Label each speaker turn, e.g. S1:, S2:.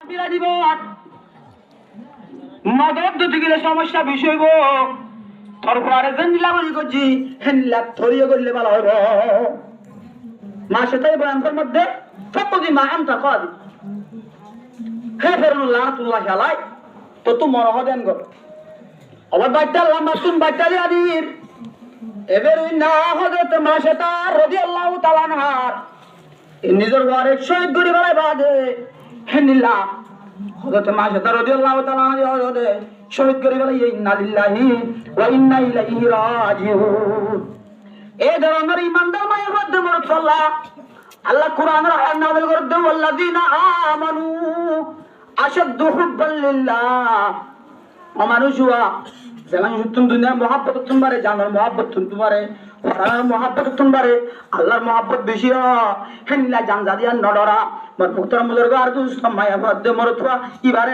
S1: বিরা দিব মদত দুটি গেলে সমস্যা বিষয় গো তারপরে জেনিলা বলি করছি হেনলা থরিয়ে করলে ভালো হবে মা সেটাই বয়ানটার মধ্যে ফকদি মা আনতা কদি হে ফেরুল্লাহ তুল্লাহ আলাই তো তো মরহ দেন গো আবার বাচ্চা লম্বা তুম বাচ্চালি আদির এবার ওই না হযরত মা সেটা রাদিয়াল্লাহু তাআলা আনহার নিজের ঘরে শহীদ করে বেলায় বাদে হেনিলা হযরত মা সেটা রাদিয়াল্লাহু তাআলা আনহা শহীদ করে বেলায় ইন্না লিল্লাহি ওয়া ইন্না ইলাইহি রাজিউন এই ধরনের ইমানদার মায়ের মধ্যে মরত আল্লাহ কোরআনের আয়াত নাযিল করে দেন ওয়াল্লাযিনা আমানু আশাদ্দু হুব্বান লিল্লাহ আমানুশুয়া যেমন তুম দুনিয়ার মহব্বত তোমারে জানার মহব্বত তোমারে পড়ার মহব্বত তোমারে আল্লাহর মহব্বত বেশি হেনলা জানজা দিয়া নডরা মোর পুত্র মুজুর্গ আর দুস মায়া মধ্যে মরতুয়া ইবারে